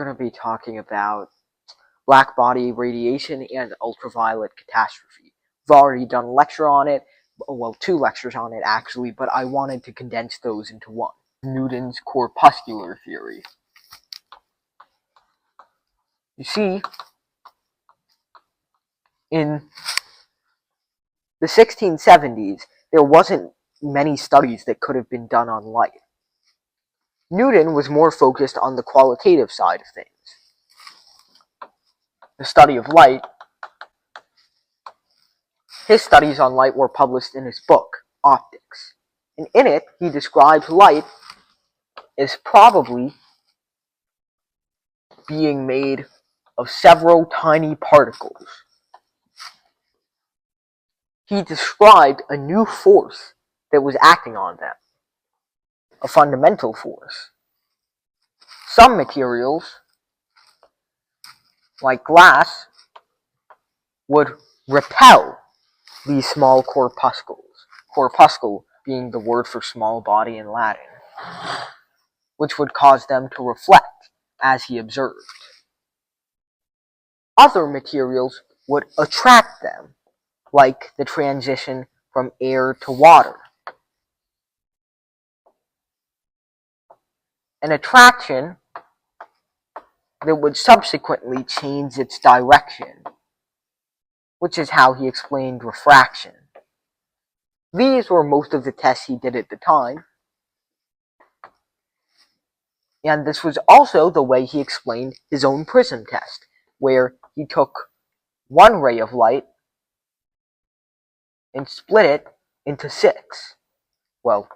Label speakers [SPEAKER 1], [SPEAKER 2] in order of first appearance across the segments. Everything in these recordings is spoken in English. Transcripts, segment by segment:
[SPEAKER 1] We're going to be talking about Blackbody radiation and ultraviolet catastrophe. I've already done a lecture on it, well, 2 lectures on it actually, but I wanted to condense those into one. Newton's corpuscular theory. You see, in the 1670s, there wasn't many studies that could have been done on light. Newton was more focused on the qualitative side of things. The study of light. His studies on light were published in his book, Optics, and in it he described light as probably being made of several tiny particles. He described a new force that was acting on them, a fundamental force. Some materials, like glass, would repel these small corpuscles, corpuscle being the word for small body in Latin, which would cause them to reflect as he observed. Other materials would attract them, like the transition from air to water. An attraction that would subsequently change its direction, which is how he explained refraction. These were most of the tests he did at the time, and this was also the way he explained his own prism test, where he took one ray of light and split it into 6. Well,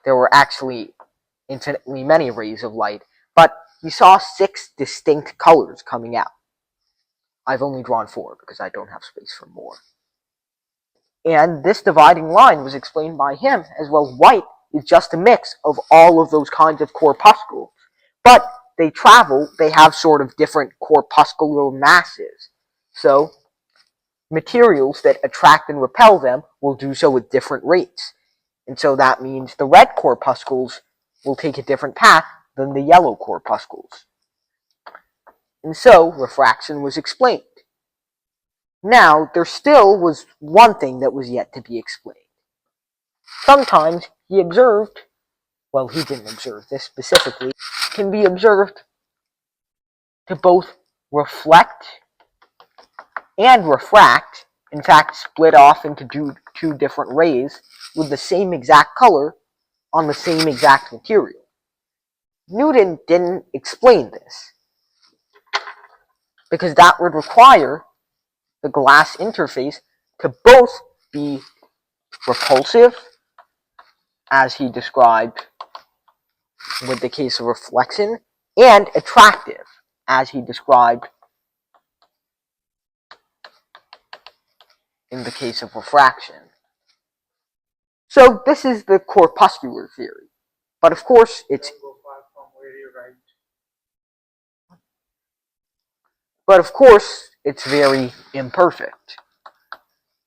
[SPEAKER 1] there were actually infinitely many rays of light, but he saw 6 distinct colors coming out. I've only drawn 4 because I don't have space for more. And this dividing line was explained by him as well. White is just a mix of all of those kinds of corpuscles, but they have sort of different corpuscular masses. So materials that attract and repel them will do so with different rates. And so that means the red corpuscles will take a different path than the yellow corpuscles. And so refraction was explained. Now, there still was one thing that was yet to be explained. Sometimes he observed, well, he didn't observe this specifically, can be observed to both reflect and refract, in fact, split off into two different rays with the same exact color on the same exact material. Newton didn't explain this, because that would require the glass interface to both be repulsive, as he described with the case of reflection, and attractive, as he described in the case of refraction. So this is the corpuscular theory. But of course, it's very imperfect.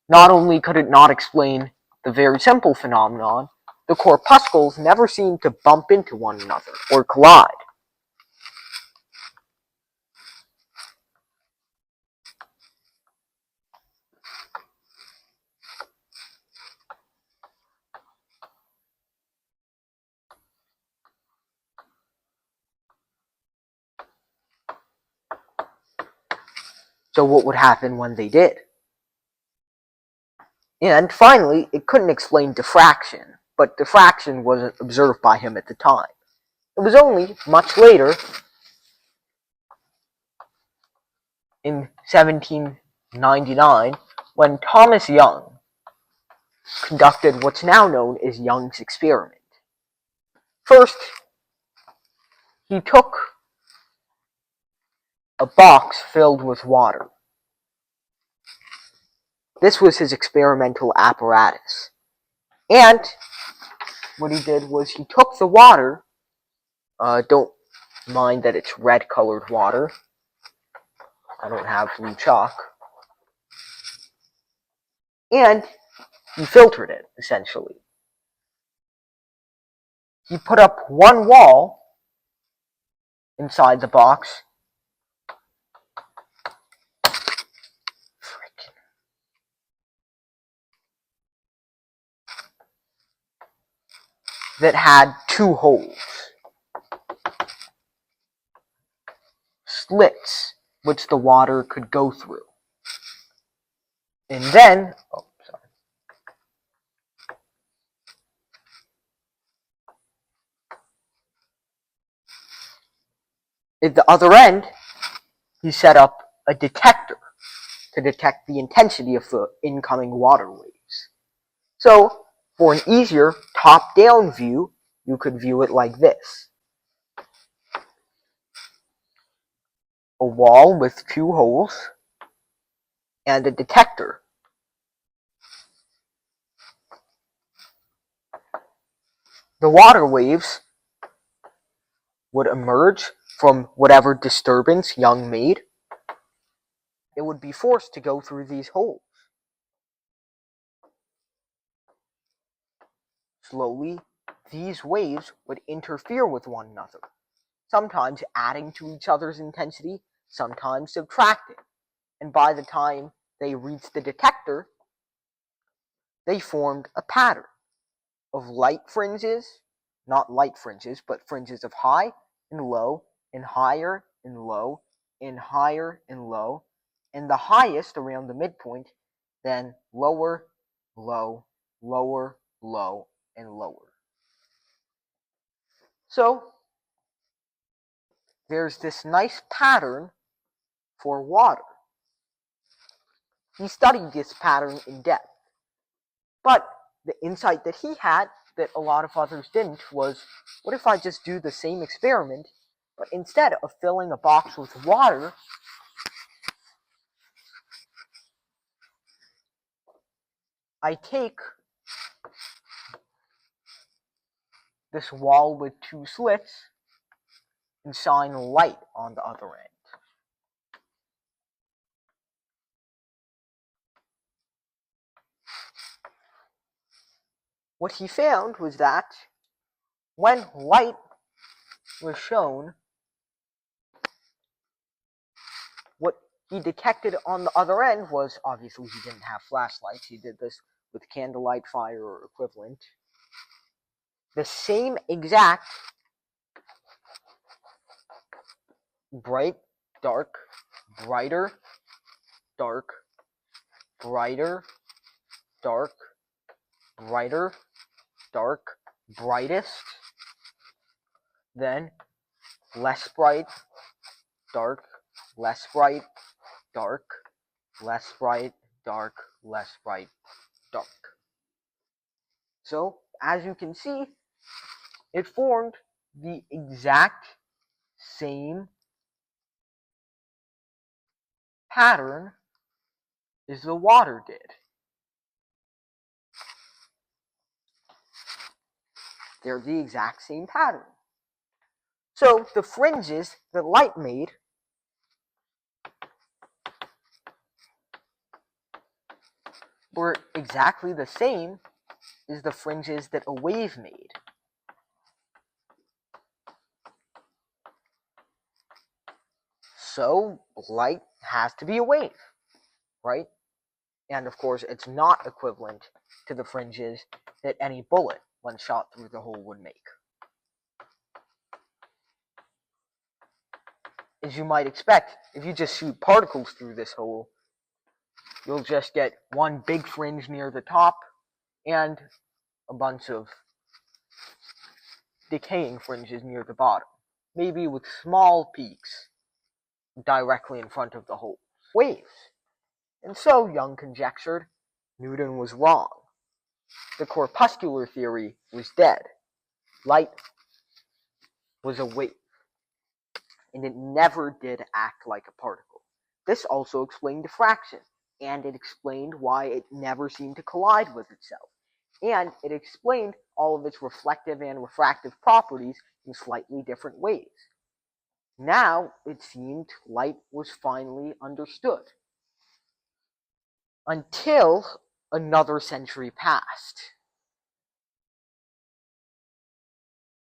[SPEAKER 1] Not only could it not explain the very simple phenomenon, the corpuscles never seem to bump into one another or collide. So what would happen when they did? And finally, it couldn't explain diffraction, but diffraction wasn't observed by him at the time. It was only much later, in 1799, when Thomas Young conducted what's now known as Young's experiment. First, he took a box filled with water. This was his experimental apparatus. And what he did was he took the water, don't mind that it's red colored water, I don't have blue chalk, and he filtered it, essentially. He put up one wall inside the box that had two holes, slits which the water could go through. And then, at the other end, he set up a detector to detect the intensity of the incoming water waves. So, for an easier top-down view, you could view it like this. A wall with two holes and a detector. The water waves would emerge from whatever disturbance Young made. It would be forced to go through these holes. Slowly, these waves would interfere with one another, sometimes adding to each other's intensity, sometimes subtracting. And by the time they reached the detector, they formed a pattern of light fringes, not light fringes, but fringes of high and low, and higher and low, and higher and low, and the highest around the midpoint, then lower, low, lower, low, and lower. So there's this nice pattern for water. He studied this pattern in depth. But the insight that he had, that a lot of others didn't, was, what if I just do the same experiment, but instead of filling a box with water, I take this wall with two slits and shine light on the other end. What he found was that when light was shown, what he detected on the other end was, obviously he didn't have flashlights, he did this with candlelight fire or equivalent, the same exact bright, dark, brighter, dark, brighter, dark, brighter, dark, brightest, then less bright, dark, less bright, dark, less bright, dark, less bright, dark. So, as you can see, it formed the exact same pattern as the water did. They're the exact same pattern. So, the fringes that light made were exactly the same as the fringes that a wave made. So light has to be a wave, right? And of course, it's not equivalent to the fringes that any bullet, when shot through the hole, would make. As you might expect, if you just shoot particles through this hole, you'll just get one big fringe near the top and a bunch of decaying fringes near the bottom, maybe with small peaks directly in front of the hole. Waves. And so, Young conjectured, Newton was wrong. The corpuscular theory was dead. Light was a wave, and it never did act like a particle. This also explained diffraction, and it explained why it never seemed to collide with itself. And it explained all of its reflective and refractive properties in slightly different ways. Now, it seemed light was finally understood. Until another century passed.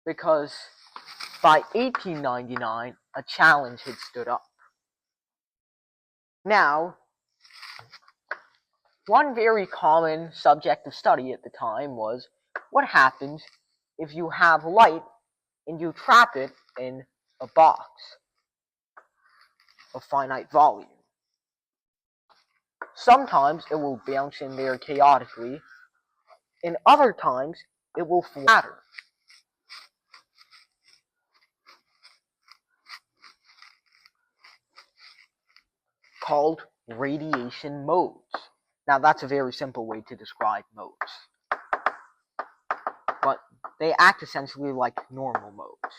[SPEAKER 1] Because By 1899, a challenge had stood up. Now, one very common subject of study at the time was what happens if you have light and you trap it in a box of finite volume. Sometimes it will bounce in there chaotically, and other times it will flatter. Called radiation modes. Now that's a very simple way to describe modes. But they act essentially like normal modes.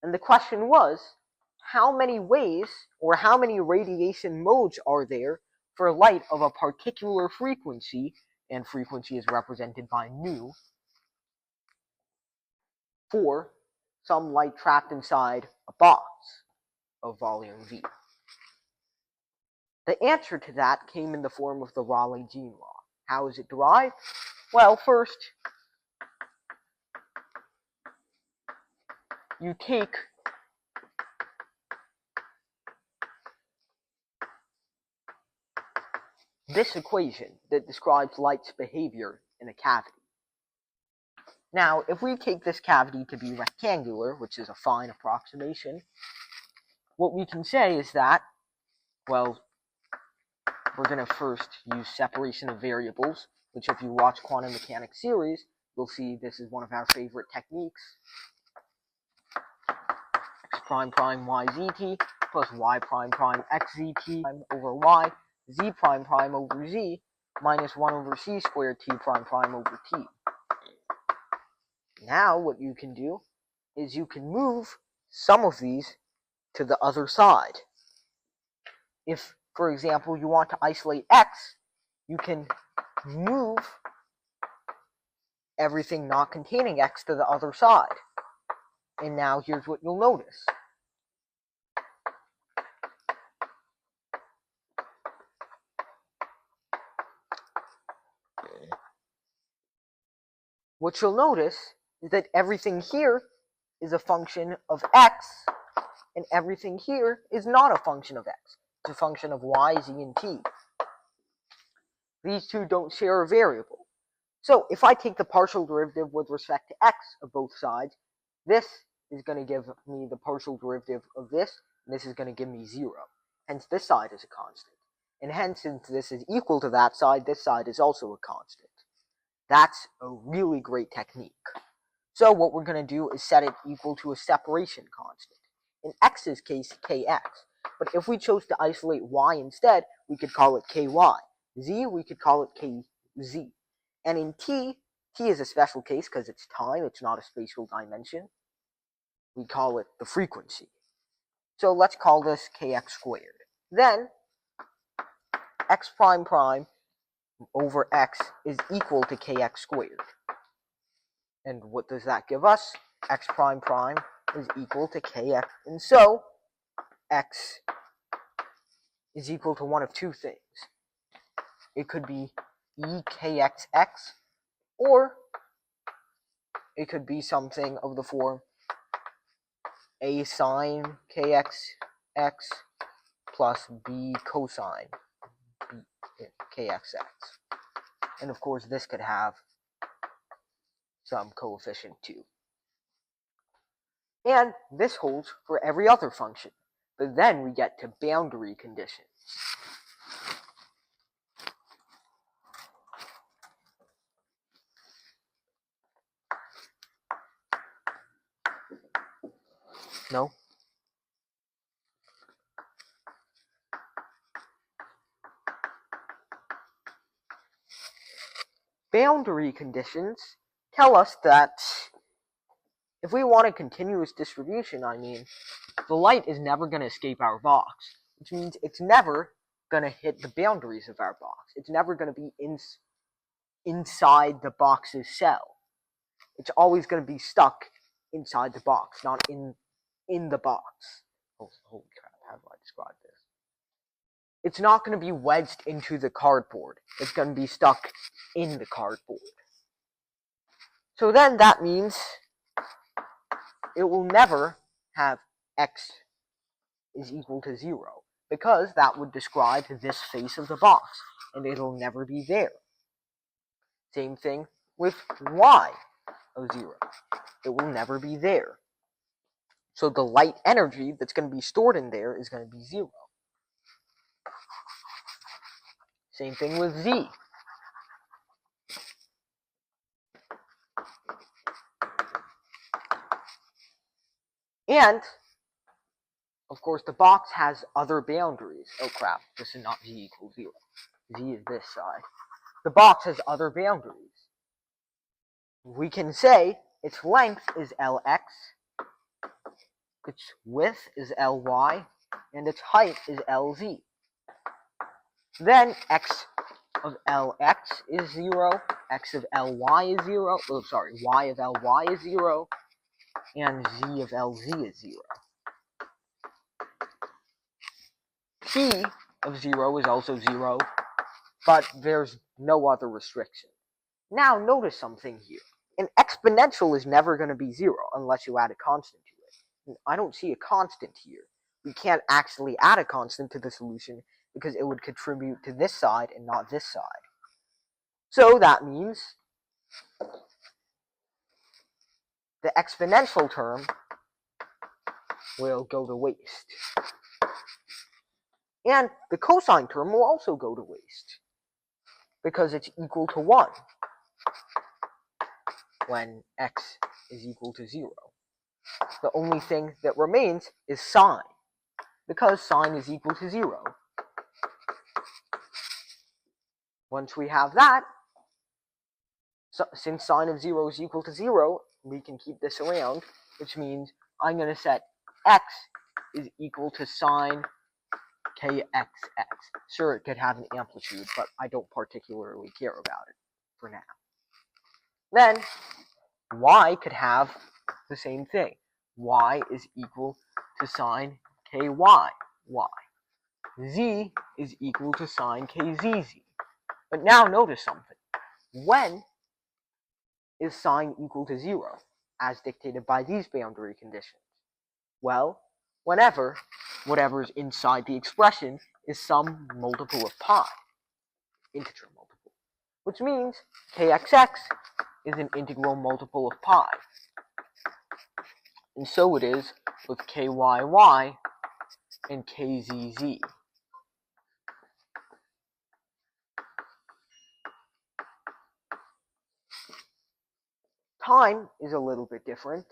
[SPEAKER 1] And the question was, how many ways or how many radiation modes are there for light of a particular frequency, and frequency is represented by nu, for some light trapped inside a box of volume V? The answer to that came in the form of the Rayleigh gene law. How is it derived? Well, first, you take this equation that describes light's behavior in a cavity. Now, if we take this cavity to be rectangular, which is a fine approximation, what we can say is that, well, we're going to first use separation of variables, which if you watch quantum mechanics series, you'll see this is one of our favorite techniques. X prime prime y zt plus y prime prime x zt over y, z prime prime over z, minus 1 over c squared t prime prime over t. Now what you can do is you can move some of these to the other side. If, for example, you want to isolate x, you can move everything not containing x to the other side. And now here's what you'll notice. What you'll notice is that everything here is a function of x, and everything here is not a function of x. It's a function of y, z, and t. These two don't share a variable. So if I take the partial derivative with respect to x of both sides, this is going to give me the partial derivative of this, and this is going to give me 0. Hence, this side is a constant. And hence, since this is equal to that side, this side is also a constant. That's a really great technique. So what we're going to do is set it equal to a separation constant. In x's case, kx. But if we chose to isolate y instead, we could call it ky. Z, we could call it kz. And in t is a special case because it's time, it's not a spatial dimension. We call it the frequency. So let's call this kx squared. Then, x prime prime over x is equal to kx squared. And what does that give us? X prime prime is equal to kx. And so, x is equal to one of two things. It could be ekxx, or it could be something of the form a sine kxx plus b cosine kxx. And of course, this could have some coefficient too. And this holds for every other function. But then we get to boundary conditions. No? Boundary conditions tell us that if we want a continuous distribution, the light is never going to escape our box, which means it's never going to hit the boundaries of our box. It's never going to be inside the box's cell. It's always going to be stuck inside the box, not in the box. Holy crap, how do I describe this? It's not going to be wedged into the cardboard. It's going to be stuck in the cardboard. So then that means it will never have x is equal to 0, because that would describe this face of the box, and it'll never be there. Same thing with y of 0. It will never be there. So the light energy that's going to be stored in there is going to be 0. Same thing with z. And, of course, the box has other boundaries. Oh crap, this is not z equals 0. Z is this side. The box has other boundaries. We can say its length is Lx, its width is Ly, and its height is Lz. Then x of Lx is 0, x of Ly is 0, oh sorry, y of Ly is 0, and z of Lz is 0. P of 0 is also 0, but there's no other restriction. Now notice something here. An exponential is never going to be 0 unless you add a constant to it. And I don't see a constant here. We can't actually add a constant to the solution because it would contribute to this side and not this side. So that means the exponential term will go to waste. And the cosine term will also go to waste because it's equal to 1 when x is equal to 0. The only thing that remains is sine, because sine is equal to 0. Once we have that, since sine of 0 is equal to 0, we can keep this around, which means I'm going to set x is equal to sine kxx. Sure, it could have an amplitude, but I don't particularly care about it for now. Then, y could have the same thing. Y is equal to sine ky. Z is equal to sine kzz. But now notice something. When is sine equal to 0, as dictated by these boundary conditions? Well, whenever whatever's inside the expression is some multiple of pi, integer multiple, which means kxx is an integral multiple of pi. And so it is with kyy and kzz. Time is a little bit different.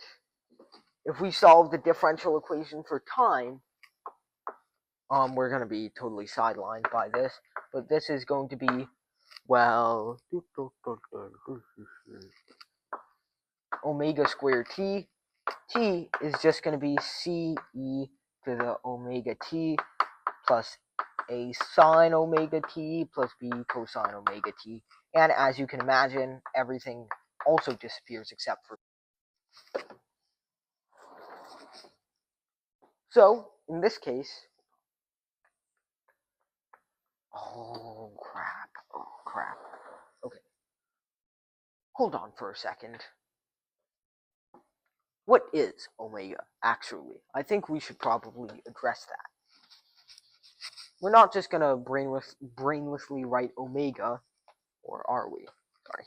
[SPEAKER 1] If we solve the differential equation for time, we're going to be totally sidelined by this, but this is going to be, well, omega squared t. T is just going to be c e to the omega t plus a sine omega t plus b cosine omega t. And as you can imagine, everything also disappears except for. So, in this case, oh crap. Okay. Hold on for a second. What is omega, actually? I think we should probably address that. We're not just going to brainlessly write omega, or are we? Sorry.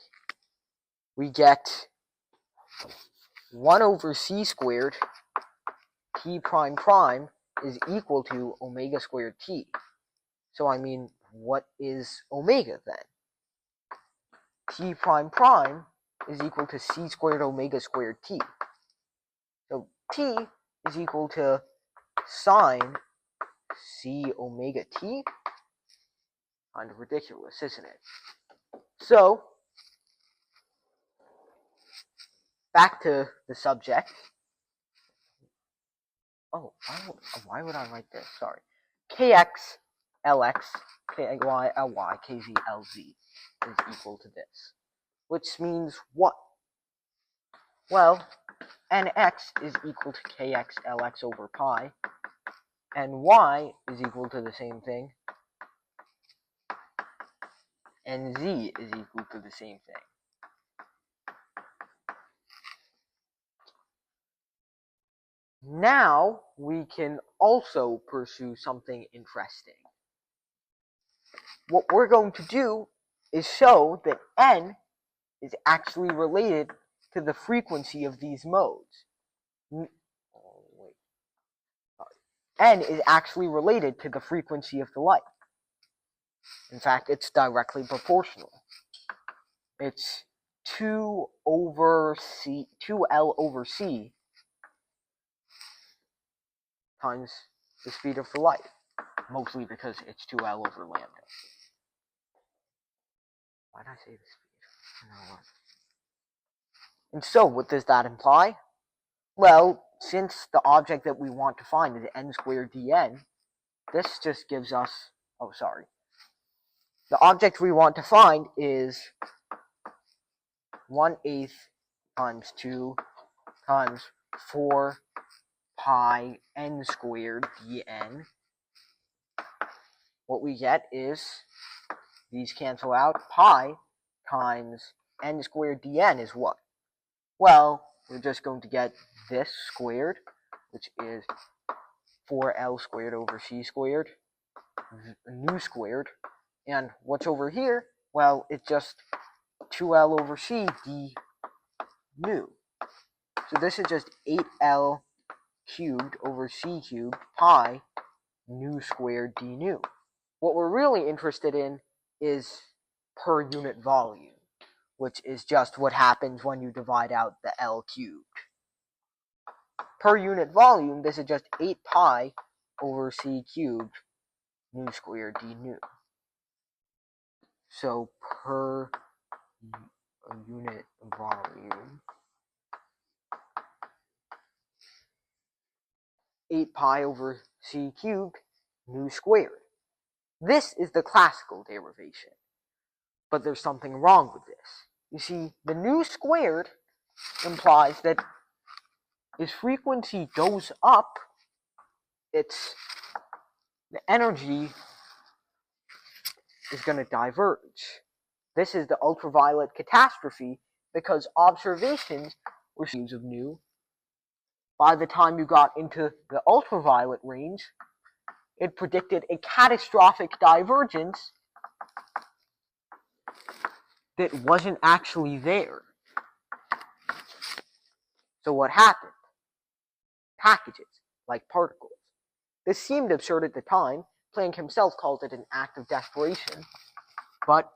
[SPEAKER 1] We get 1 over c squared t prime prime is equal to omega squared t. So I mean, what is omega then? T prime prime is equal to c squared omega squared t. So t is equal to sine c omega t. Kind of ridiculous, isn't it? So, back to the subject. Oh, why would I write this? Sorry. Kx, Lx, Ky, Ly, Kz, Lz is equal to this. Which means what? Well, Nx is equal to Kx, Lx over pi. And y is equal to the same thing. And z is equal to the same thing. Now we can also pursue something interesting. What we're going to do is show that n is actually related to the frequency of these modes. N is actually related to the frequency of the light. In fact, it's directly proportional. It's 2L over c times the speed of the light, mostly because it's 2L over lambda. Why did I say the speed? No. And so, what does that imply? Well, since the object that we want to find is n squared dn, this just gives us, the object we want to find is 1/8 times 2 times 4 pi n squared dn. What we get is, these cancel out, pi times n squared dn is what? Well, we're just going to get this squared, which is 4L squared over c squared, nu squared, and what's over here? Well, it's just 2L over c d nu. So this is just 8L cubed over c cubed pi nu squared d nu. What we're really interested in is per unit volume, which is just what happens when you divide out the L cubed. Per unit volume, this is just 8 pi over c cubed nu squared d nu. So per unit volume, 8 pi over c cubed nu squared. This is the classical derivation. But there's something wrong with this. You see, the nu squared implies that as frequency goes up, the energy is going to diverge. This is the ultraviolet catastrophe because observations were use of nu. By the time you got into the ultraviolet range, it predicted a catastrophic divergence that wasn't actually there. So what happened? Packages, like particles. This seemed absurd at the time. Planck himself called it an act of desperation. But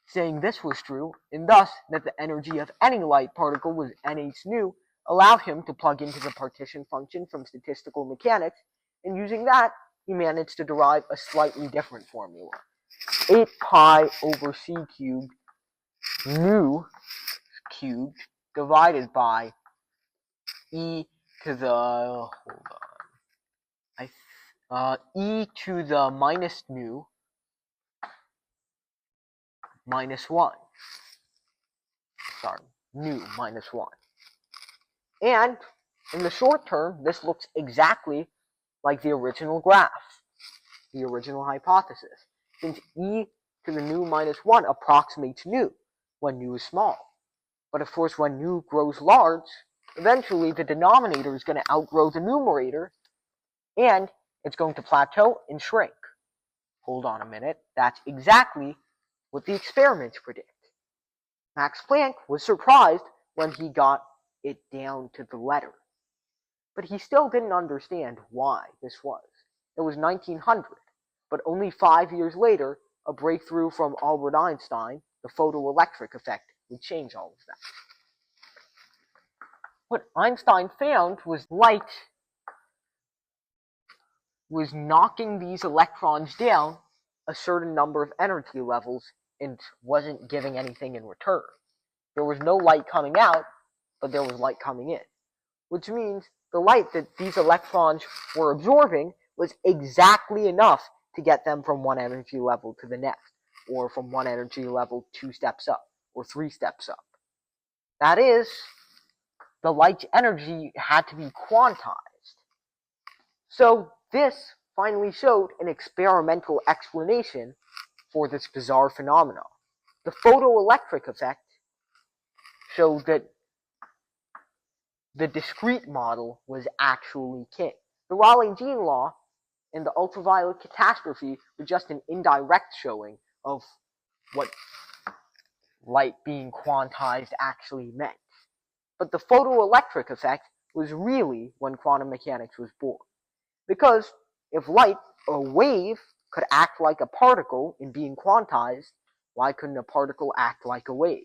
[SPEAKER 1] saying this was true, and thus that the energy of any light particle was nhν, nu, allowed him to plug into the partition function from statistical mechanics, and using that, he managed to derive a slightly different formula. 8 pi over c cubed nu cubed divided by e to the, e to the minus nu minus 1. Sorry, nu minus 1. And in the short term, this looks exactly like the original graph, the original hypothesis, since e to the nu minus 1 approximates nu when nu is small. But of course, when nu grows large, eventually the denominator is going to outgrow the numerator, and it's going to plateau and shrink. Hold on a minute, that's exactly what the experiments predict. Max Planck was surprised when he got it down to the letter. But he still didn't understand why this was. It was 1900, but only 5 years later, a breakthrough from Albert Einstein, the photoelectric effect, would change all of that. What Einstein found was light was knocking these electrons down a certain number of energy levels and wasn't giving anything in return. There was no light coming out, but there was light coming in, which means the light that these electrons were absorbing was exactly enough to get them from one energy level to the next, or from one energy level 2 steps up, or 3 steps up. That is, the light's energy had to be quantized. So this finally showed an experimental explanation for this bizarre phenomenon. The photoelectric effect showed that the discrete model was actually king. The Rayleigh-Jean law and the ultraviolet catastrophe were just an indirect showing of what light being quantized actually meant. But the photoelectric effect was really when quantum mechanics was born. Because if light, a wave, could act like a particle in being quantized, why couldn't a particle act like a wave?